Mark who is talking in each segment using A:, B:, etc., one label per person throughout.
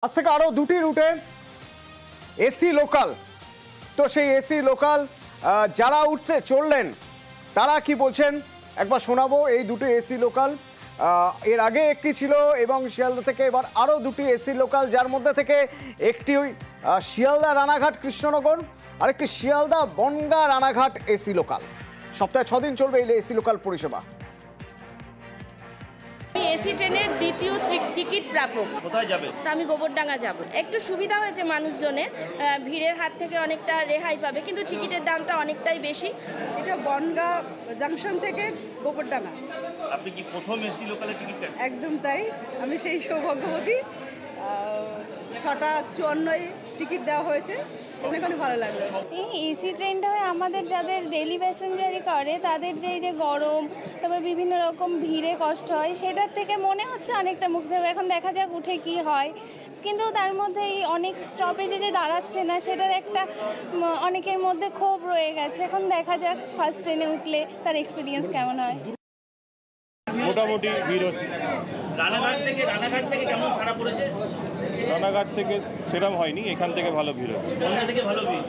A: আজ থেকে আরো দুটি রুটে এসি লোকাল। তো সেই এসি লোকাল যারা উঠতে চললেন তারা কি বলছেন একবার শোনাবো। এই দুটি এসি লোকাল এর আগে একটি ছিল এবং শিয়ালদা থেকে এবার আরো দুটি এসি লোকাল, যার মধ্যে থেকে একটি শিয়ালদা রানাঘাট কৃষ্ণনগর, আরেকটি শিয়ালদা বনগাঁ রানাঘাট এসি লোকাল। সপ্তাহে 6 দিন চলবে এই এসি লোকাল পরিষেবা।
B: আমি এসি ট্রেনের দ্বিতীয় টিকিট প্রাপক।
C: কোথায় যাবে?
B: আমি গোবরডাঙ্গা যাব। একটু সুবিধা হয়েছে মানুষজনের, ভিড়ের হাত থেকে অনেকটা রেহাই পাবে, কিন্তু টিকিটের দামটা অনেকটাই বেশি।
D: এটা বনগাঁ জাংশন থেকে গোবরডাঙ্গা।
C: আপনি কি প্রথম এসি লোকালে টিকিট কাটবেন?
D: একদম তাই, আমি সেই সৌভাগ্যবতী। 6:54 টিকিট দেওয়া হয়েছে, অনেক ভালো লাগলো।
E: এই এসি ট্রেনটা হয়ে আমাদের যাদের ডেলি প্যাসেঞ্জারি করে তাদের যে গরম, তারপর বিভিন্ন রকম ভিড়ে কষ্ট হয়, সেটার থেকে মনে হচ্ছে অনেকটা মুক্তি হবে। এখন দেখা যাক উঠে কি হয়, কিন্তু তার মধ্যে এই অনেক স্টপেজে যে দাঁড়াচ্ছে না, সেটার একটা অনেকের মধ্যে ক্ষোভ রয়ে গেছে। এখন দেখা যাক ফার্স্ট ট্রেনে উঠলে তার এক্সপিরিয়েন্স কেমন হয়।
F: মোটামুটি ভিড় হচ্ছে।
C: রানাঘাট থেকে কেমন ছাড়া পড়েছে?
F: রানাঘাট থেকে সেরকম হয়নি, এখান থেকে ভালো ভিড় হচ্ছে।
C: বনগাঁ থেকে ভালো ভিড়।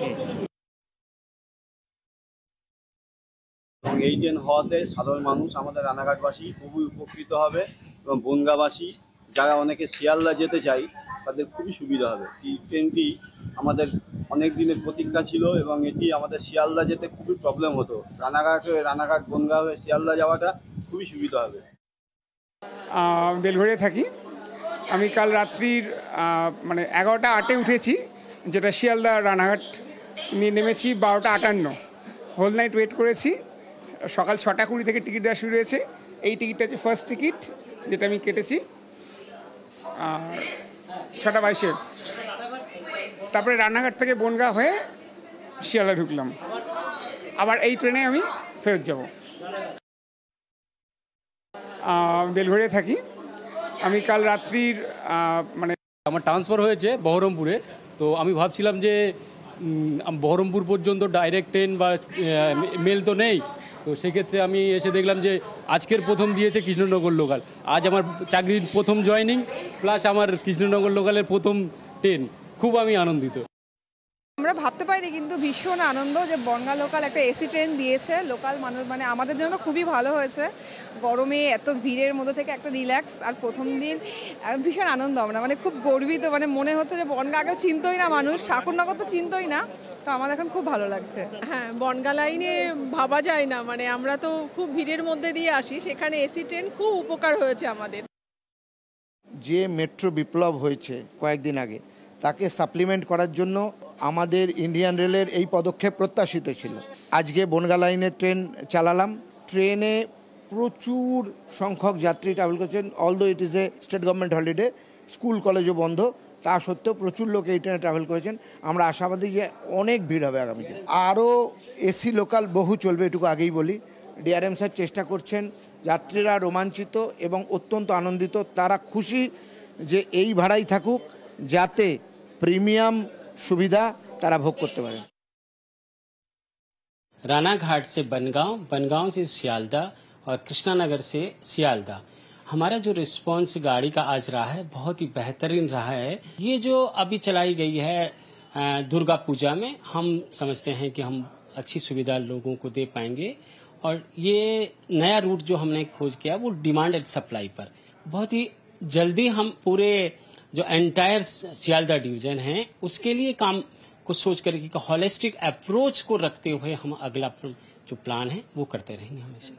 G: এবং এই ট্রেন হওয়াতে সাধারণ মানুষ আমাদের রানাঘাটবাসী খুবই উপকৃত হবে এবং বনগাঁবাসী যারা অনেকে শিয়ালদা যেতে চাই তাদের খুবই সুবিধা হবে। এই ট্রেনটি আমাদের অনেক দিনের প্রতীক্ষা ছিল এবং এটি আমাদের শিয়ালদা যেতে খুবই প্রবলেম হতো। রানাঘাট বনগাঁ হয়ে শিয়ালদা যাওয়াটা খুবই সুবিধা হবে।
H: বেলঘড়িয়া থাকি। আমি কাল রাত্রির 11টা 8-এ উঠেছি, যেটা শিয়ালদা রানাঘাট নিয়ে নেমেছি 12টা 58। হোল নাইট ওয়েট করেছি। সকাল 6টা 20 থেকে টিকিট দেওয়া শুরু হয়েছে। এই টিকিটটা হচ্ছে ফার্স্ট টিকিট, যেটা আমি কেটেছি 6টা 22-এ। তারপরে রানাঘাট থেকে বনগাঁ হয়ে শিয়ালদা ঢুকলাম। আবার এই ট্রেনে আমি ফেরত যাব। বেলঘড়িয়া থাকি। আমি কাল রাত্রির
I: আমার ট্রান্সফার হয়েছে বহরমপুরে, তো আমি ভাবছিলাম যে বহরমপুর পর্যন্ত ডাইরেক্ট ট্রেন বা মেল তো নেই, তো সেক্ষেত্রে আমি এসে দেখলাম যে আজকের প্রথম দিয়েছে কৃষ্ণনগর লোকাল। আজ আমার চাকরির প্রথম জয়েনিং, প্লাস আমার কৃষ্ণনগর লোকালের প্রথম ট্রেন। খুব আমি আনন্দিত।
D: আমরা ভাবতে পারিনি, কিন্তু ভীষণ আনন্দ যে বনগাঁ লোকাল একটা এসি ট্রেন দিয়েছে। লোকাল মানুষ আমাদের জন্য তো খুবই ভালো হয়েছে। গরমে এত ভিড়ের মধ্যে থেকে একটা রিল্যাক্স, আর প্রথম দিন ভীষণ আনন্দ। আমরা খুব গর্বিত, মনে হচ্ছে যে বনগাঁ আগেও চিনতই না মানুষ, ঠাকুরনগর তো চিনতই না, তো আমাদের এখন খুব ভালো লাগছে।
J: হ্যাঁ, বনগাঁ লাইনে ভাবা যায় না, আমরা তো খুব ভিড়ের মধ্যে দিয়ে আসি, সেখানে এসি ট্রেন খুব উপকার হয়েছে আমাদের।
K: যে মেট্রো বিপ্লব হয়েছে কয়েকদিন আগে, তাকে সাপ্লিমেন্ট করার জন্য আমাদের ইন্ডিয়ান রেলের এই পদক্ষেপ প্রত্যাশিত ছিল। আজকে বনগাঁ লাইনের ট্রেন চালালাম। ট্রেনে প্রচুর সংখ্যক যাত্রী ট্রাভেল করছেন। Although it is a state government holiday, school কলেজও বন্ধ, তা সত্ত্বেও প্রচুর লোক এই ট্রেনে ট্রাভেল করেছেন। আমরা আশাবাদী যে অনেক ভিড় হবে আগামীতে। আরও এসি লোকাল বহু চলবে, এটুকু আগেই বলি। ডিআরএম স্যার চেষ্টা করছেন, যাত্রীরা রোমাঞ্চিত এবং অত্যন্ত আনন্দিত। তারা খুশি যে এই ভাড়াই থাকুক, যাতে প্রিমিয়াম সুবিধা তারা ভোগ করতে পারে।
I: रानाघाट से बनगांव, बनगांव से सियालदा और कृष्णानगर से सियालदा, हमारा जो रिस्पांस गाड़ी का आज रहा है बहुत ही बेहतरीन रहा है। ये जो अभी चलाई गई है दुर्गा पूजा में, हम समझते हैं कि हम अच्छी सुविधा लोगों को दे पाएंगे। और ये नया रूट जो हमने खोज किया वो डिमांड एंड सप्लाई पर, बहुत ही जल्दी हम पूरे जो एंटायर सियालदा डिवीजन है उसके लिए काम को सोच कर हॉलिस्टिक अप्रोच को रखते हुए हम अगला जो प्लान है वो करते रहेंगे हमेशा।